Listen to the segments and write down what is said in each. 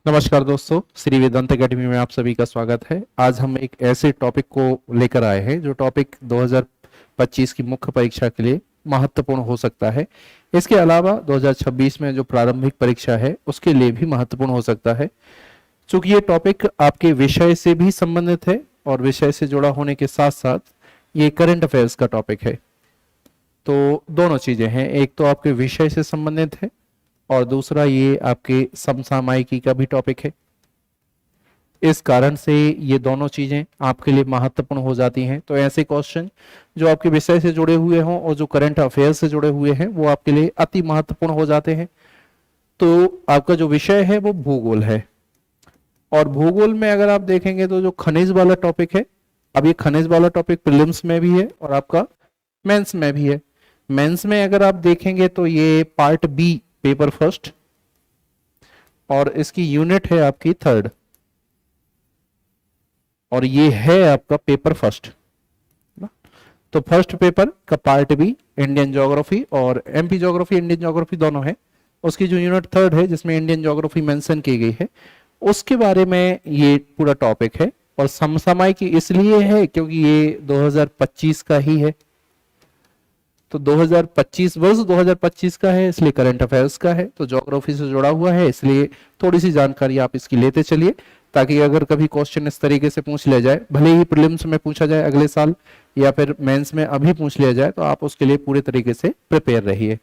नमस्कार दोस्तों, श्री वेदांत एकेडमी में आप सभी का स्वागत है। आज हम एक ऐसे टॉपिक को लेकर आए हैं जो टॉपिक 2025 की मुख्य परीक्षा के लिए महत्वपूर्ण हो सकता है। इसके अलावा 2026 में जो प्रारंभिक परीक्षा है उसके लिए भी महत्वपूर्ण हो सकता है। चूंकि ये टॉपिक आपके विषय से भी संबंधित है और विषय से जुड़ा होने के साथ साथ ये करंट अफेयर्स का टॉपिक है, तो दोनों चीजें हैं। एक तो आपके विषय से संबंधित है और दूसरा ये आपके समसामयिकी का भी टॉपिक है। इस कारण से ये दोनों चीजें आपके लिए महत्वपूर्ण हो जाती हैं। तो ऐसे क्वेश्चन जो आपके विषय से जुड़े हुए हों और जो करंट अफेयर से जुड़े हुए हैं वो आपके लिए अति महत्वपूर्ण हो जाते हैं। तो आपका जो विषय है वो भूगोल है, और भूगोल में अगर आप देखेंगे तो जो खनिज वाला टॉपिक है, अब ये खनिज वाला टॉपिक प्रीलिम्स में भी है और आपका मेंस में भी है। मेंस में अगर आप देखेंगे तो ये पार्ट बी पेपर फर्स्ट और इसकी यूनिट है आपकी थर्ड, और ये है आपका पेपर फर्स्ट। तो फर्स्ट पेपर का पार्ट बी इंडियन ज्योग्राफी और एमपी ज्योग्राफी, इंडियन ज्योग्राफी दोनों है। उसकी जो यूनिट थर्ड है जिसमें इंडियन ज्योग्राफी मेंशन की गई है, उसके बारे में ये पूरा टॉपिक है। और समसामयिक इसलिए है क्योंकि ये 2025 का ही है, तो 2025 वर्ष 2025 का है, इसलिए करंट अफेयर्स का है, तो ज्योग्राफी से जुड़ा हुआ है, इसलिए थोड़ी सी जानकारी आप इसकी लेते चलिए, ताकि अगर कभी क्वेश्चन इस तरीके से पूछ लिया जाए, भले ही प्रीलिम्स में पूछा जाए अगले साल या फिर मेंस में अभी पूछ लिया जाए, तो आप उसके लिए पूरे तरीके से प्रिपेयर रहिए।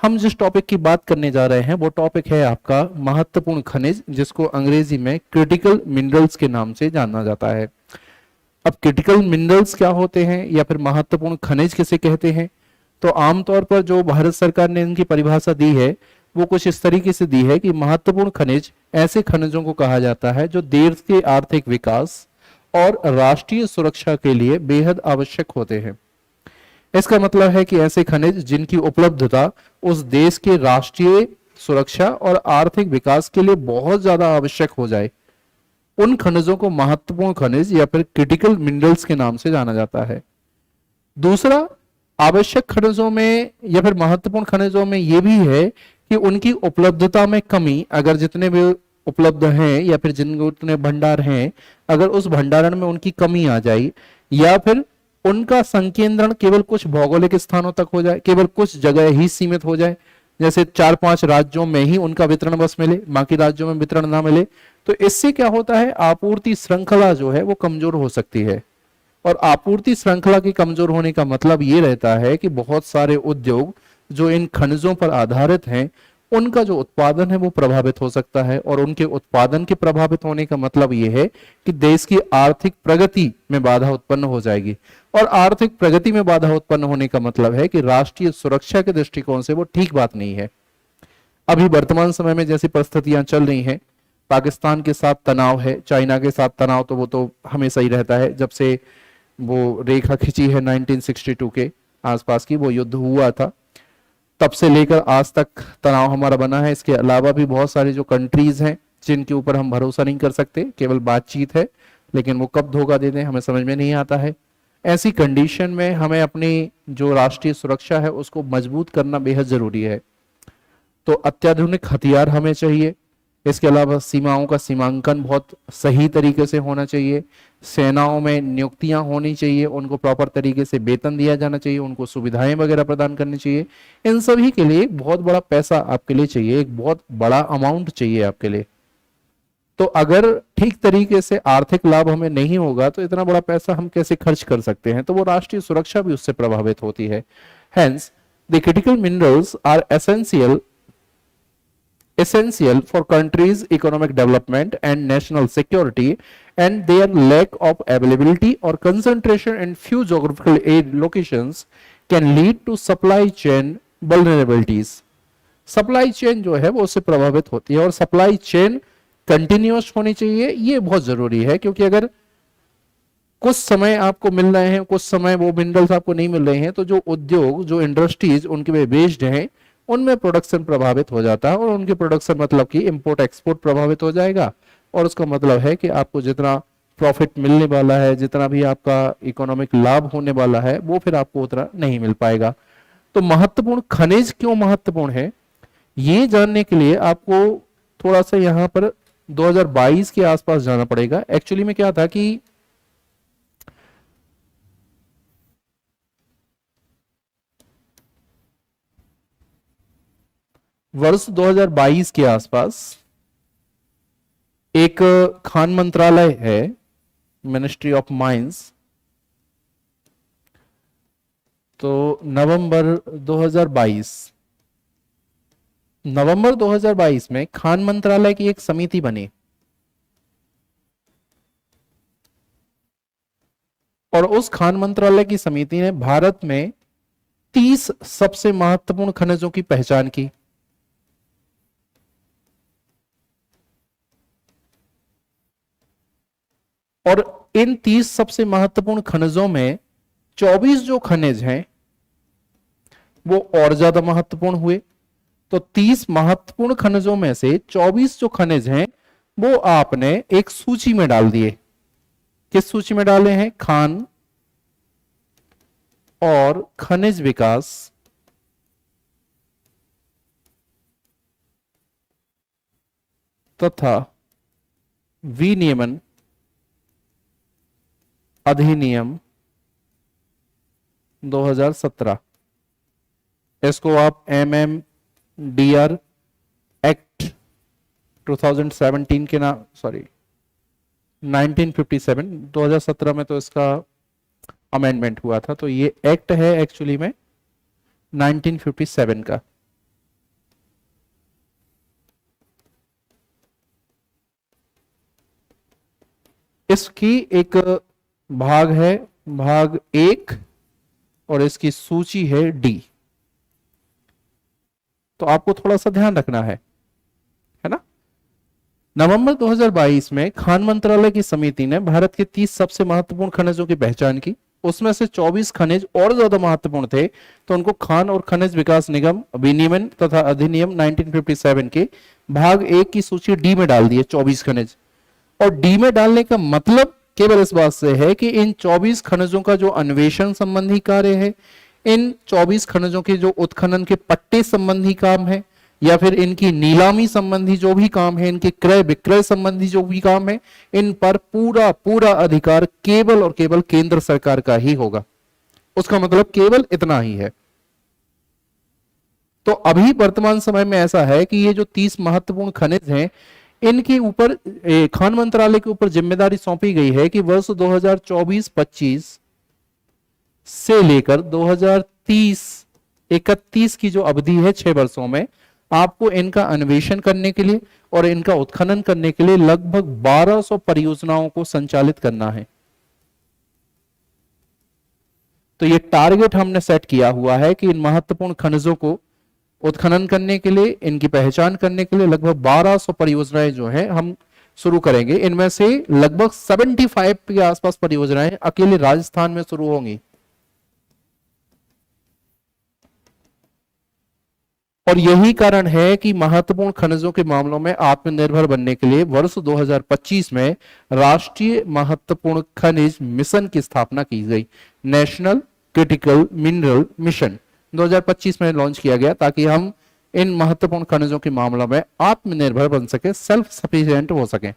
हम जिस टॉपिक की बात करने जा रहे हैं वो टॉपिक है आपका महत्वपूर्ण खनिज, जिसको अंग्रेजी में क्रिटिकल मिनरल्स के नाम से जाना जाता है। अब क्रिटिकल मिनरल्स क्या होते हैं या फिर महत्वपूर्ण खनिज किसे कहते हैं, तो आमतौर पर जो भारत सरकार ने इनकी परिभाषा दी है वो कुछ इस तरीके से दी है कि महत्वपूर्ण खनिज ऐसे खनिजों को कहा जाता है जो देश के आर्थिक विकास और राष्ट्रीय सुरक्षा के लिए बेहद आवश्यक होते हैं। इसका मतलब है कि ऐसे खनिज जिनकी उपलब्धता उस देश के राष्ट्रीय सुरक्षा और आर्थिक विकास के लिए बहुत ज्यादा आवश्यक हो जाए, उन खनिजों को महत्वपूर्ण खनिज या फिर क्रिटिकल मिनरल्स के नाम से जाना जाता है। दूसरा, आवश्यक खनिजों में या फिर महत्वपूर्ण खनिजों में यह भी है कि उनकी उपलब्धता में कमी, अगर जितने भी उपलब्ध हैं या फिर जिनके उतने भंडार हैं, अगर उस भंडारण में उनकी कमी आ जाए या फिर उनका संकेंद्रण केवल कुछ भौगोलिक स्थानों तक हो जाए, केवल कुछ जगह ही सीमित हो जाए, जैसे 4-5 राज्यों में ही उनका वितरण बस मिले, बाकी राज्यों में वितरण ना मिले, तो इससे क्या होता है, आपूर्ति श्रृंखला जो है वो कमजोर हो सकती है। और आपूर्ति श्रृंखला के कमजोर होने का मतलब ये रहता है कि बहुत सारे उद्योग जो इन खनिजों पर आधारित हैं, उनका जो उत्पादन है वो प्रभावित हो सकता है। और उनके उत्पादन के प्रभावित होने का मतलब ये है कि देश की आर्थिक प्रगति में बाधा उत्पन्न हो जाएगी, और आर्थिक प्रगति में बाधा उत्पन्न होने का मतलब है कि राष्ट्रीय सुरक्षा के दृष्टिकोण से वो ठीक बात नहीं है। अभी वर्तमान समय में जैसी परिस्थितियां चल रही हैं, पाकिस्तान के साथ तनाव है, चाइना के साथ तनाव तो वो तो हमेशा ही रहता है। जब से वो रेखा खींची है 1962 के आसपास की, वो युद्ध हुआ था, तब से लेकर आज तक तनाव हमारा बना है। इसके अलावा भी बहुत सारी जो कंट्रीज हैं जिनके ऊपर हम भरोसा नहीं कर सकते, केवल बातचीत है, लेकिन वो कब धोखा दे दें हमें समझ में नहीं आता है। ऐसी कंडीशन में हमें अपनी जो राष्ट्रीय सुरक्षा है उसको मजबूत करना बेहद जरूरी है। तो अत्याधुनिक हथियार हमें चाहिए। इसके अलावा सीमाओं का सीमांकन बहुत सही तरीके से होना चाहिए। सेनाओं में नियुक्तियां होनी चाहिए, उनको प्रॉपर तरीके से वेतन दिया जाना चाहिए, उनको सुविधाएं वगैरह प्रदान करनी चाहिए। इन सभी के लिए एक बहुत बड़ा पैसा आपके लिए चाहिए, एक बहुत बड़ा अमाउंट चाहिए आपके लिए। तो अगर ठीक तरीके से आर्थिक लाभ हमें नहीं होगा तो इतना बड़ा पैसा हम कैसे खर्च कर सकते हैं, तो वो राष्ट्रीय सुरक्षा भी उससे प्रभावित होती है। Hence, the critical minerals are essential for countries' economic development and national security, and their lack of availability or concentration in few geographical locations can lead to supply chain vulnerabilities. Supply chain जो है वो उससे प्रभावित होती है, और supply chain continuous होनी चाहिए, ये बहुत जरूरी है। क्योंकि अगर कुछ समय आपको मिल रहे हैं, कुछ समय वो मिनरल्स आपको नहीं मिल रहे हैं, तो जो उद्योग, जो इंडस्ट्रीज उनके पे बेस्ड हैं, उनमें प्रोडक्शन प्रभावित हो जाता है, और उनके प्रोडक्शन मतलब कि इंपोर्ट एक्सपोर्ट प्रभावित हो जाएगा। और उसका मतलब है कि आपको जितना प्रॉफिट मिलने वाला है, जितना भी आपका इकोनॉमिक लाभ होने वाला है, वो फिर आपको उतना नहीं मिल पाएगा। तो महत्वपूर्ण खनिज क्यों महत्वपूर्ण है, ये जानने के लिए आपको थोड़ा सा यहाँ पर 2022 के आसपास जाना पड़ेगा। एक्चुअली में क्या था कि वर्ष 2022 के आसपास एक खान मंत्रालय है, मिनिस्ट्री ऑफ माइंस, तो नवंबर 2022 में खान मंत्रालय की एक समिति बनी और उस खान मंत्रालय की समिति ने भारत में 30 सबसे महत्वपूर्ण खनिजों की पहचान की। और इन 30 सबसे महत्वपूर्ण खनिजों में 24 जो खनिज हैं वो और ज्यादा महत्वपूर्ण हुए। तो 30 महत्वपूर्ण खनिजों में से 24 जो खनिज हैं वो आपने एक सूची में डाल दिए। किस सूची में डाले हैं? खान और खनिज विकास तथा विनियमन अधिनियम 2017। इसको आप MMDR एक्ट 2017 के नाम, सॉरी 1957, 2017 में तो इसका अमेंडमेंट हुआ था, तो ये एक्ट है एक्चुअली में 1957 का। इसकी एक भाग है भाग 1 और इसकी सूची है डी। तो आपको थोड़ा सा ध्यान रखना है ना। नवंबर 2022 में खान मंत्रालय की समिति ने भारत के 30 सबसे महत्वपूर्ण खनिजों की पहचान की। उसमें से 24 खनिज और ज्यादा महत्वपूर्ण थे, तो उनको खान और खनिज विकास निगम विनियमन तथा अधिनियम 1957 के भाग 1 की सूची डी में डाल दिए 24 खनिज। और डी में डालने का मतलब केवल इस बात से है कि इन 24 खनिजों का जो अन्वेषण संबंधी कार्य है, इन 24 खनिजों के जो उत्खनन के पट्टे संबंधी काम है, या फिर इनकी नीलामी संबंधी जो भी काम है, इनके क्रय विक्रय संबंधी जो भी काम है, इन पर पूरा पूरा अधिकार केवल और केवल केंद्र सरकार का ही होगा। उसका मतलब केवल इतना ही है। तो अभी वर्तमान समय में ऐसा है कि ये जो 30 महत्वपूर्ण खनिज हैं, इनके ऊपर खान मंत्रालय के ऊपर जिम्मेदारी सौंपी गई है कि वर्ष 2024-25 से लेकर 2030-31 की जो अवधि है 6 वर्षों में, आपको इनका अन्वेषण करने के लिए और इनका उत्खनन करने के लिए लगभग 1200 परियोजनाओं को संचालित करना है। तो ये टारगेट हमने सेट किया हुआ है कि इन महत्वपूर्ण खनिजों को उत्खनन करने के लिए, इनकी पहचान करने के लिए लगभग 1200 परियोजनाएं जो है हम शुरू करेंगे। इनमें से लगभग 75 के आसपास परियोजनाएं अकेले राजस्थान में शुरू होंगी। और यही कारण है कि महत्वपूर्ण खनिजों के मामलों में आत्मनिर्भर बनने के लिए वर्ष 2025 में राष्ट्रीय महत्वपूर्ण खनिज मिशन की स्थापना की गई। नेशनल क्रिटिकल मिनरल मिशन 2025 में लॉन्च किया गया, ताकि हम इन महत्वपूर्ण खनिजों के मामलों में आत्मनिर्भर बन सके, सेल्फ सफिशिएंट हो सके।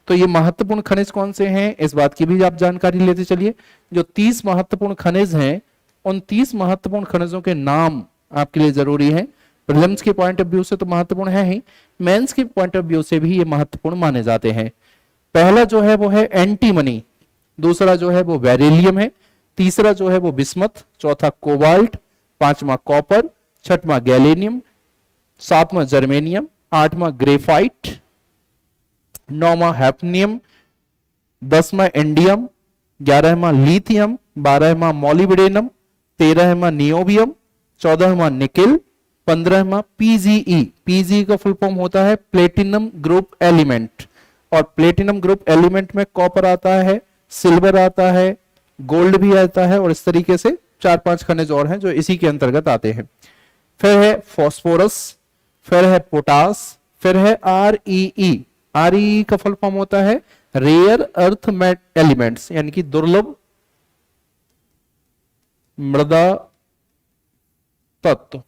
तो ये महत्वपूर्ण खनिज कौन से हैं, इस बात की भी आप जानकारी लेते चलिए। जो 30 महत्वपूर्ण खनिज हैं, उन 30 महत्वपूर्ण खनिजों के नाम आपके लिए जरूरी है। प्रीलिम्स के पॉइंट ऑफ व्यू से तो महत्वपूर्ण है ही, मेंस के पॉइंट ऑफ व्यू से भी ये महत्वपूर्ण माने जाते हैं। पहला जो है वो है एंटीमनी, दूसरा जो है वो बेरिलियम है, तीसरा जो है वो बिस्मथ, चौथा कोबाल्ट, पांचवा कॉपर, छठवां गैलेनियम, सातवां जर्मेनियम, आठवां ग्रेफाइट, नौवां हैफनियम, 10वां इंडियम, 11वां लिथियम, 12वां मोलिब्डेनम, 13वां नियोबियम, 14वां निकेल, 15वां पीजीई। पीजीई का फुल फॉर्म होता है प्लेटिनम ग्रुप एलिमेंट, और प्लेटिनम ग्रुप एलिमेंट में कॉपर आता है, सिल्वर आता है, गोल्ड भी आता है, और इस तरीके से 4-5 खनिज और हैं जो इसी के अंतर्गत आते हैं। फिर है फॉस्फोरस, फिर है पोटास, फिर है आरईई। आरईई का फुल फॉर्म होता है रेयर अर्थ एलिमेंट्स, यानी कि दुर्लभ मृदा तत्व,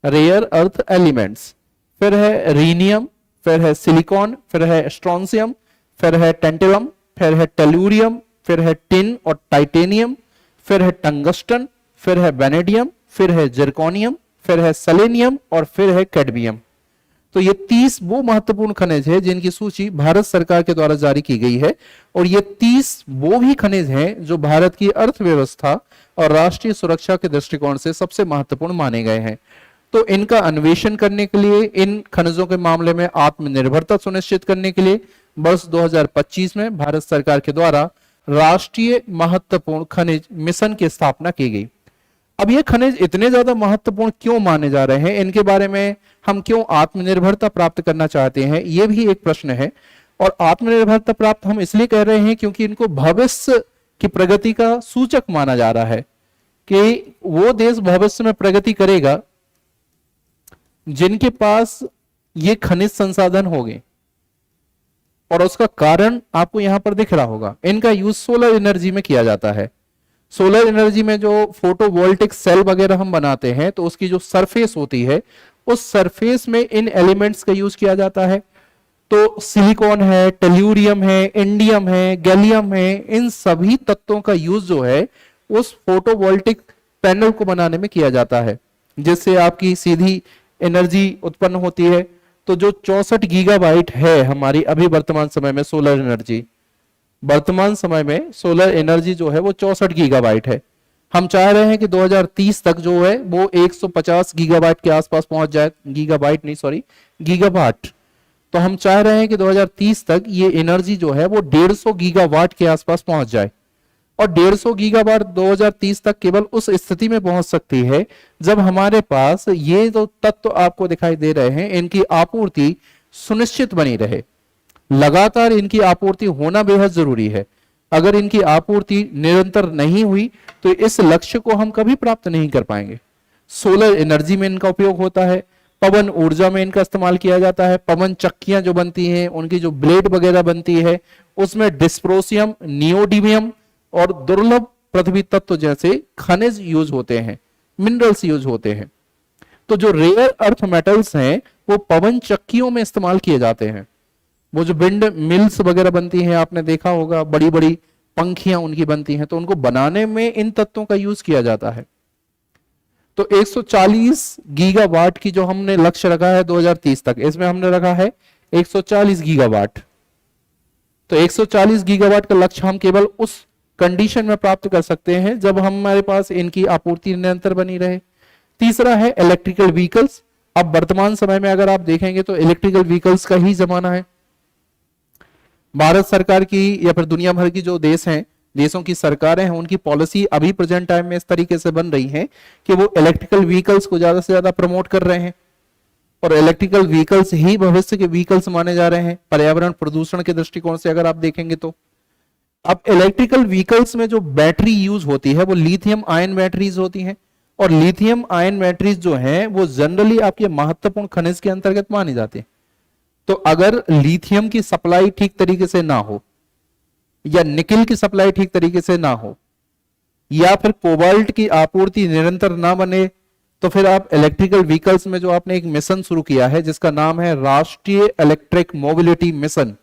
रेयर अर्थ एलिमेंट्स। फिर है रीनियम, फिर है सिलिकॉन, फिर है स्ट्रोंसियम, फिर है टेंटेलम, फिर है टेलुरियम, फिर है टिन और टाइटेनियम, फिर है टंगस्टन, फिर है वेनेडियम, फिर है जिरकोनियम, फिर है सेलेनियम और फिर है कैडमियम। तो ये 30 वो महत्वपूर्ण खनिज है जिनकी सूची भारत सरकार के द्वारा जारी की गई है, और ये 30 वो भी खनिज हैं जो भारत की अर्थव्यवस्था और राष्ट्रीय सुरक्षा के दृष्टिकोण से सबसे महत्वपूर्ण माने गए हैं। तो इनका अन्वेषण करने के लिए, इन खनिजों के मामले में आत्मनिर्भरता सुनिश्चित करने के लिए वर्ष 2025 में भारत सरकार के द्वारा राष्ट्रीय महत्वपूर्ण खनिज मिशन की स्थापना की गई। अब ये खनिज इतने ज्यादा महत्वपूर्ण क्यों माने जा रहे हैं, इनके बारे में हम क्यों आत्मनिर्भरता प्राप्त करना चाहते हैं, ये भी एक प्रश्न है। और आत्मनिर्भरता प्राप्त हम इसलिए कह रहे हैं क्योंकि इनको भविष्य की प्रगति का सूचक माना जा रहा है कि वो देश भविष्य में प्रगति करेगा जिनके पास ये खनिज संसाधन होंगे। और उसका कारण आपको यहां पर दिख रहा होगा, इनका यूज सोलर एनर्जी में किया जाता है। सोलर एनर्जी में जो फोटोवोल्टिक सेल वगैरह हम बनाते हैं, तो उसकी जो सरफेस होती है, उस सरफेस में इन एलिमेंट्स का यूज किया जाता है। तो सिलिकॉन है, टेल्यूरियम है, इंडियम है, गैलियम है, इन सभी तत्वों का यूज जो है उस फोटोवोल्टिक पैनल को बनाने में किया जाता है, जिससे आपकी सीधी एनर्जी उत्पन्न होती है। तो जो 64 गीगाबाइट है हमारी अभी वर्तमान समय में सोलर एनर्जी, वर्तमान समय में सोलर एनर्जी जो है वो 64 गीगाबाइट है। हम चाह रहे हैं कि 2030 तक जो है वो 150 गीगाबाइट के आसपास पहुंच जाए, गीगाबाइट नहीं सॉरी गीगावाट। तो हम चाह रहे हैं कि 2030 तक ये एनर्जी जो है वो 150 गीगावाट के आसपास पहुंच जाए। और 150 गीगावाट 2030 तक केवल उस स्थिति में पहुंच सकती है जब हमारे पास ये जो तत्व आपको दिखाई दे रहे हैं इनकी आपूर्ति सुनिश्चित बनी रहे। लगातार इनकी आपूर्ति होना बेहद जरूरी है। अगर इनकी आपूर्ति निरंतर नहीं हुई तो इस लक्ष्य को हम कभी प्राप्त नहीं कर पाएंगे। सोलर एनर्जी में इनका उपयोग होता है, पवन ऊर्जा में इनका इस्तेमाल किया जाता है। पवन चक्कियां जो बनती हैं, उनकी जो ब्लेड वगैरह बनती है, उसमें डिस्प्रोसियम, नियोडिमियम और दुर्लभ पृथ्वी तत्व जैसे खनिज यूज होते हैं, मिनरल्स यूज होते हैं। तो जो रेयर अर्थ मेटल्स हैं वो पवन चक्कियों में इस्तेमाल किए जाते हैं। वो जो विंड मिल्स वगैरह बनती हैं, आपने देखा होगा, बड़ी बड़ी पंखियां उनकी बनती हैं, तो उनको बनाने में इन तत्वों का यूज किया जाता है। तो 140 गीगावाट की जो हमने लक्ष्य रखा है 2030 तक, इसमें हमने रखा है 140 गीगावाट। तो 140 गीगावाट का लक्ष्य हम केवल उस कंडीशन में प्राप्त कर सकते हैं जब हमारे पास इनकी आपूर्ति निरंतर बनी रहे। तीसरा है इलेक्ट्रिकल व्हीकल्स। अब वर्तमान समय में अगर आप देखेंगे तो इलेक्ट्रिकल व्हीकल्स का ही जमाना है। भारत सरकार की या फिर दुनिया भर की जो देश हैं, देशों की सरकारें हैं, उनकी पॉलिसी अभी प्रेजेंट टाइम में इस तरीके से बन रही है कि वो इलेक्ट्रिकल व्हीकल्स को ज्यादा से ज्यादा प्रमोट कर रहे हैं। और इलेक्ट्रिकल व्हीकल्स ही भविष्य के व्हीकल्स माने जा रहे हैं पर्यावरण प्रदूषण के दृष्टिकोण से अगर आप देखेंगे तो। अब इलेक्ट्रिकल व्हीकल्स में जो बैटरी यूज होती है वो लिथियम आयन बैटरीज होती हैं, और लिथियम आयन बैटरीज जो हैं वो जनरली आपके महत्वपूर्ण खनिज के अंतर्गत मानी जाती है। तो अगर लिथियम की सप्लाई ठीक तरीके से ना हो, या निकिल की सप्लाई ठीक तरीके से ना हो, या फिर कोबाल्ट की आपूर्ति निरंतर ना बने, तो फिर आप इलेक्ट्रिकल व्हीकल्स में जो आपने एक मिशन शुरू किया है जिसका नाम है राष्ट्रीय इलेक्ट्रिक मोबिलिटी मिशन,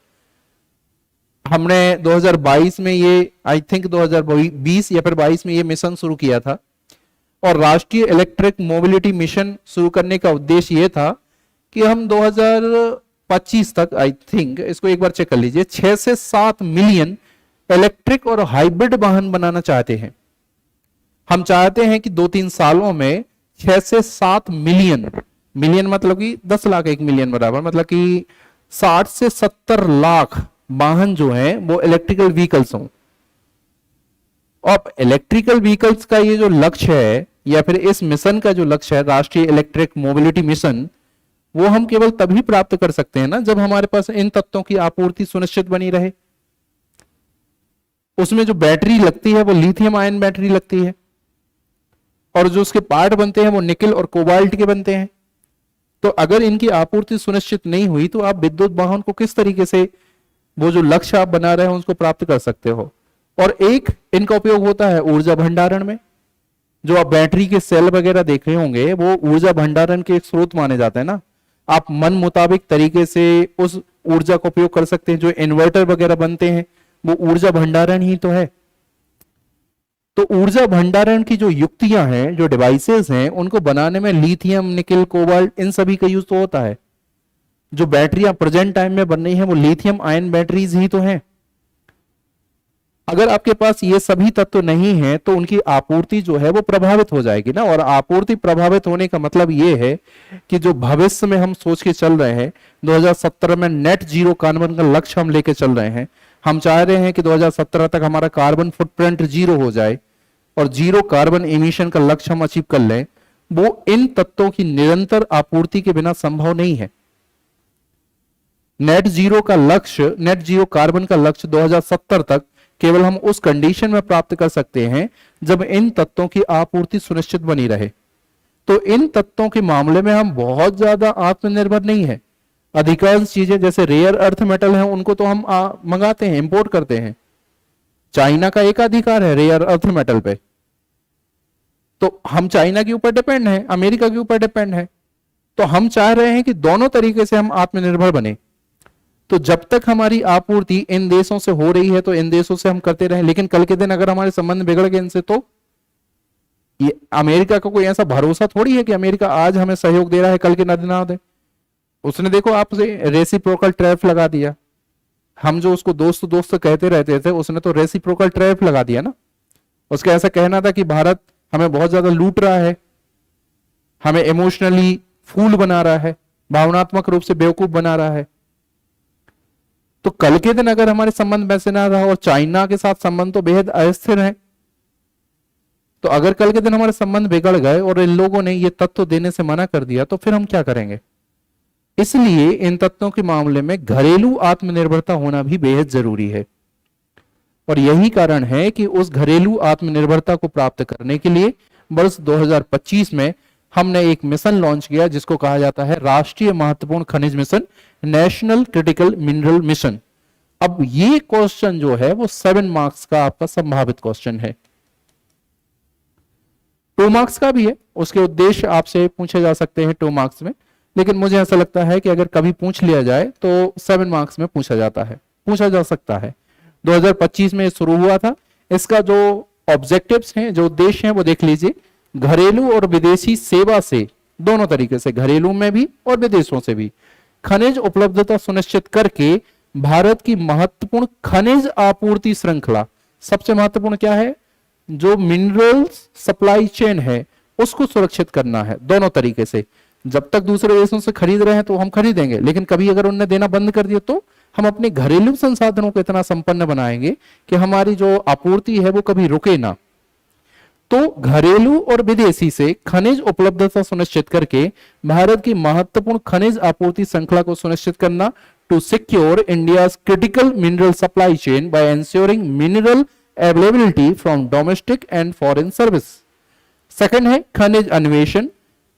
हमने 2022 में ये, आई थिंक 2020 या फिर 22 में ये मिशन शुरू किया था। और राष्ट्रीय इलेक्ट्रिक मोबिलिटी मिशन शुरू करने का उद्देश्य ये था कि हम 2025 तक, आई थिंक इसको एक बार चेक कर लीजिए, 6 से 7 मिलियन इलेक्ट्रिक और हाइब्रिड वाहन बनाना चाहते हैं। हम चाहते हैं कि 2-3 सालों में 6 से 7 मिलियन, मिलियन मतलब कि 10 लाख 1 मिलियन बराबर, मतलब कि 60 से 70 लाख वाहन जो है वो इलेक्ट्रिकल व्हीकल्स हों। अब इलेक्ट्रिकल व्हीकल्स का ये जो लक्ष्य है, या फिर इस मिशन का जो लक्ष्य है राष्ट्रीय इलेक्ट्रिक मोबिलिटी मिशन, वो हम केवल तभी प्राप्त कर सकते हैं ना जब हमारे पास इन तत्वों की आपूर्ति सुनिश्चित बनी रहे। उसमें जो बैटरी लगती है वो लिथियम आयन बैटरी लगती है, और जो उसके पार्ट बनते हैं वो निकिल और कोबाल्ट के बनते हैं। तो अगर इनकी आपूर्ति सुनिश्चित नहीं हुई तो आप विद्युत वाहन को किस तरीके से, वो जो लक्ष्य आप बना रहे हैं उसको प्राप्त कर सकते हो। और एक इनका उपयोग होता है ऊर्जा भंडारण में। जो आप बैटरी के सेल वगैरह देख रहे होंगे वो ऊर्जा भंडारण के एक स्रोत माने जाते हैं ना। आप मन मुताबिक तरीके से उस ऊर्जा का उपयोग कर सकते हैं। जो इन्वर्टर वगैरह बनते हैं वो ऊर्जा भंडारण ही तो है। तो ऊर्जा भंडारण की जो युक्तियां हैं, जो डिवाइसेस हैं, उनको बनाने में लिथियम, निकल, कोबाल्ट, इन सभी का यूज तो होता है। जो बैटरियां प्रेजेंट टाइम में बन रही हैं वो लिथियम आयन बैटरीज ही तो हैं। अगर आपके पास ये सभी तत्व नहीं है तो उनकी आपूर्ति जो है वो प्रभावित हो जाएगी ना। और आपूर्ति प्रभावित होने का मतलब ये है कि जो भविष्य में हम सोच के चल रहे हैं, 2017 में नेट जीरो कार्बन का लक्ष्य हम लेके चल रहे हैं। हम चाह रहे हैं कि 2017 तक हमारा कार्बन फुटप्रिंट जीरो हो जाए और जीरो कार्बन इमिशन का लक्ष्य हम अचीव कर लें। वो इन तत्वों की निरंतर आपूर्ति के बिना संभव नहीं है। नेट जीरो का लक्ष्य, नेट जीरो कार्बन का लक्ष्य 2070 तक केवल हम उस कंडीशन में प्राप्त कर सकते हैं जब इन तत्वों की आपूर्ति सुनिश्चित बनी रहे। तो इन तत्वों के मामले में हम बहुत ज्यादा आत्मनिर्भर नहीं है। अधिकांश चीजें जैसे रेयर अर्थ मेटल हैं उनको तो हम मंगाते हैं, इंपोर्ट करते हैं। चाइना का एकाधिकार है रेयर अर्थ मेटल पे, तो हम चाइना के ऊपर डिपेंड हैं, अमेरिका के ऊपर डिपेंड है। तो हम चाह रहे हैं कि दोनों तरीके से हम आत्मनिर्भर बने। तो जब तक हमारी आपूर्ति इन देशों से हो रही है तो इन देशों से हम करते रहें, लेकिन कल के दिन अगर हमारे संबंध बिगड़ गए इनसे तो ये अमेरिका का कोई ऐसा भरोसा थोड़ी है कि अमेरिका आज हमें सहयोग दे रहा है कल के ना दे। उसने देखो आपसे रेसिप्रोकल टैरिफ लगा दिया। हम जो उसको दोस्त दोस्त कहते रहते थे उसने तो रेसिप्रोकल टैरिफ लगा दिया ना। उसका ऐसा कहना था कि भारत हमें बहुत ज्यादा लूट रहा है, हमें इमोशनली फूल बना रहा है, भावनात्मक रूप से बेवकूफ बना रहा है। तो कल के दिन अगर हमारे संबंध वैसे ना रहा और चाइना के साथ संबंध तो बेहद अस्थिर है, तो अगर कल के दिन हमारे संबंध बिगड़ गए और इन लोगों ने ये तत्व देने से मना कर दिया तो फिर हम क्या करेंगे। इसलिए इन तत्वों के मामले में घरेलू आत्मनिर्भरता होना भी बेहद जरूरी है। और यही कारण है कि उस घरेलू आत्मनिर्भरता को प्राप्त करने के लिए वर्ष 2025 में हमने एक मिशन लॉन्च किया जिसको कहा जाता है राष्ट्रीय महत्वपूर्ण खनिज mission, national critical mineral mission. अब ये क्वेश्चन जो है वो 7 मार्क्स का आपका संभावित क्वेश्चन है, 2 मार्क्स का भी है। उसके उद्देश्य आपसे पूछे जा सकते हैं 2 मार्क्स में, लेकिन मुझे ऐसा लगता है कि अगर कभी पूछ लिया जाए तो 7 मार्क्स में पूछा जा सकता है। 2025 में शुरू हुआ था। इसका जो ऑब्जेक्टिव्स हैं, जो उद्देश्य हैं वो देख लीजिए। घरेलू और विदेशी सेवा से, दोनों तरीके से, घरेलू में भी और विदेशों से भी, खनिज उपलब्धता सुनिश्चित करके भारत की महत्वपूर्ण खनिज आपूर्ति श्रृंखला, सबसे महत्वपूर्ण क्या है, जो मिनरल्स सप्लाई चेन है उसको सुरक्षित करना है दोनों तरीके से। जब तक दूसरे देशों से खरीद रहे हैं तो हम खरीदेंगे, लेकिन कभी अगर उन्होंने देना बंद कर दिया तो हम अपने घरेलू संसाधनों को इतना संपन्न बनाएंगे कि हमारी जो आपूर्ति है वो कभी रुके ना। तो घरेलू और विदेशी से खनिज उपलब्धता सुनिश्चित करके भारत की महत्वपूर्ण खनिज आपूर्ति श्रृंखला को सुनिश्चित करना, to secure India's critical mineral supply chain by ensuring mineral availability from domestic and foreign service. Second है खनिज अन्वेषण,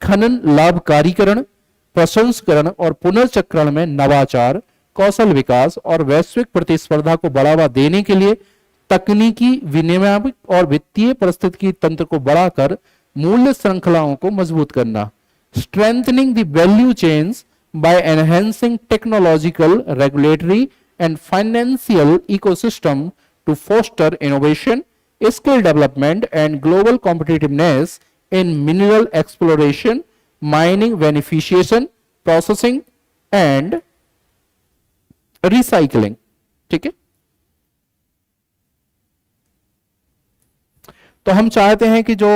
खनन लाभकारीकरण, प्रसंस्करण और पुनर्चक्रण में नवाचार, कौशल विकास और वैश्विक प्रतिस्पर्धा को बढ़ावा देने के लिए तकनीकी विनियामक और वित्तीय परिस्थिति तंत्र को बढ़ाकर मूल्य श्रृंखलाओं को मजबूत करना। Strengthening the value chains by enhancing technological, regulatory and financial ecosystem to foster innovation, skill development and global competitiveness in mineral exploration, mining, beneficiation, processing and recycling. ठीक है, तो हम चाहते हैं कि जो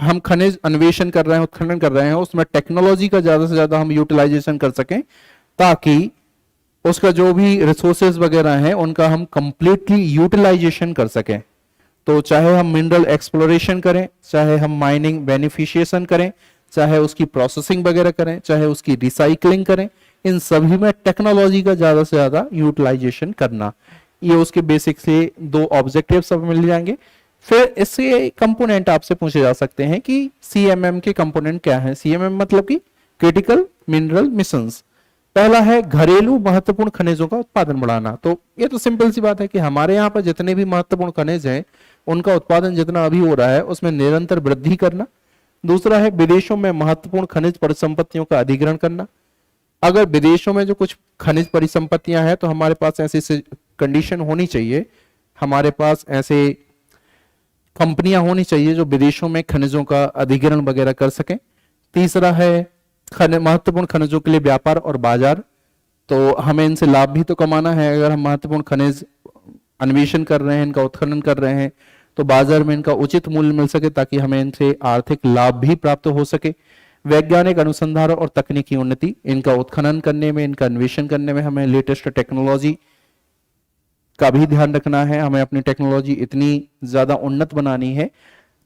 हम खनिज अन्वेषण कर रहे हैं, उत्खनन कर रहे हैं, उसमें टेक्नोलॉजी का ज्यादा से ज्यादा हम यूटिलाइजेशन कर सकें, ताकि उसका जो भी रिसोर्सेज वगैरह हैं उनका हम कंप्लीटली यूटिलाइजेशन कर सकें। तो चाहे हम मिनरल एक्सप्लोरेशन करें, चाहे हम माइनिंग बेनिफिशिएशन करें, चाहे उसकी प्रोसेसिंग वगैरह करें, चाहे उसकी रिसाइकलिंग करें, इन सभी में टेक्नोलॉजी का ज्यादा से ज्यादा यूटिलाइजेशन करना, ये उसके बेसिक से 2 ऑब्जेक्टिव सब मिल जाएंगे। फिर इसके कंपोनेंट आपसे पूछे जा सकते हैं कि सीएमएम के कंपोनेंट क्या है। सीएमएम मतलब कि क्रिटिकल मिनरल मिशंस। पहला है घरेलू महत्वपूर्ण खनिजों का उत्पादन बढ़ाना। तो ये तो सिंपल सी बात है कि हमारे यहाँ पर जितने भी महत्वपूर्ण खनिज हैं उनका उत्पादन जितना अभी हो रहा है उसमें निरंतर वृद्धि करना। दूसरा है विदेशों में महत्वपूर्ण खनिज परिसंपत्तियों का अधिग्रहण करना। अगर विदेशों में जो कुछ खनिज परिसंपत्तियां हैं तो हमारे पास ऐसी कंडीशन होनी चाहिए, हमारे पास ऐसे कंपनियां होनी चाहिए जो विदेशों में खनिजों का अधिग्रहण वगैरह कर सकें। तीसरा है महत्वपूर्ण खनिजों के लिए व्यापार और बाजार, तो हमें इनसे लाभ भी तो कमाना है। अगर हम महत्वपूर्ण खनिज अन्वेषण कर रहे हैं, इनका उत्खनन कर रहे हैं, तो बाजार में इनका उचित मूल्य मिल सके ताकि हमें इनसे आर्थिक लाभ भी प्राप्त हो सके। वैज्ञानिक अनुसंधान और तकनीकी उन्नति, इनका उत्खनन करने में, इनका अन्वेषण करने में हमें लेटेस्ट टेक्नोलॉजी का भी ध्यान रखना है। हमें अपनी टेक्नोलॉजी इतनी ज्यादा उन्नत बनानी है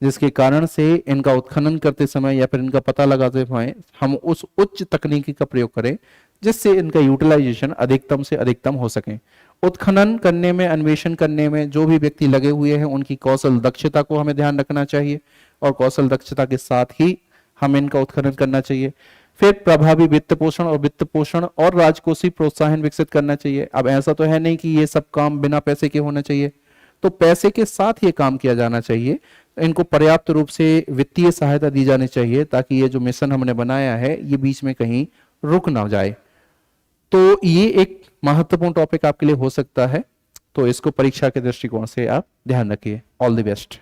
जिसके कारण से इनका उत्खनन करते समय या फिर इनका पता लगाते समय हम उस उच्च तकनीकी का प्रयोग करें जिससे इनका यूटिलाइजेशन अधिकतम से अधिकतम हो सके। उत्खनन करने में, अन्वेषण करने में जो भी व्यक्ति लगे हुए हैं उनकी कौशल दक्षता को हमें ध्यान रखना चाहिए और कौशल दक्षता के साथ ही हमें इनका उत्खनन करना चाहिए। फिर प्रभावी वित्त पोषण और राजकोषीय प्रोत्साहन विकसित करना चाहिए। अब ऐसा तो है नहीं कि ये सब काम बिना पैसे के होना चाहिए, तो पैसे के साथ ये काम किया जाना चाहिए। इनको पर्याप्त रूप से वित्तीय सहायता दी जानी चाहिए ताकि ये जो मिशन हमने बनाया है ये बीच में कहीं रुक ना जाए। तो ये एक महत्वपूर्ण टॉपिक आपके लिए हो सकता है, तो इसको परीक्षा के दृष्टिकोण से आप ध्यान रखिए। All the best.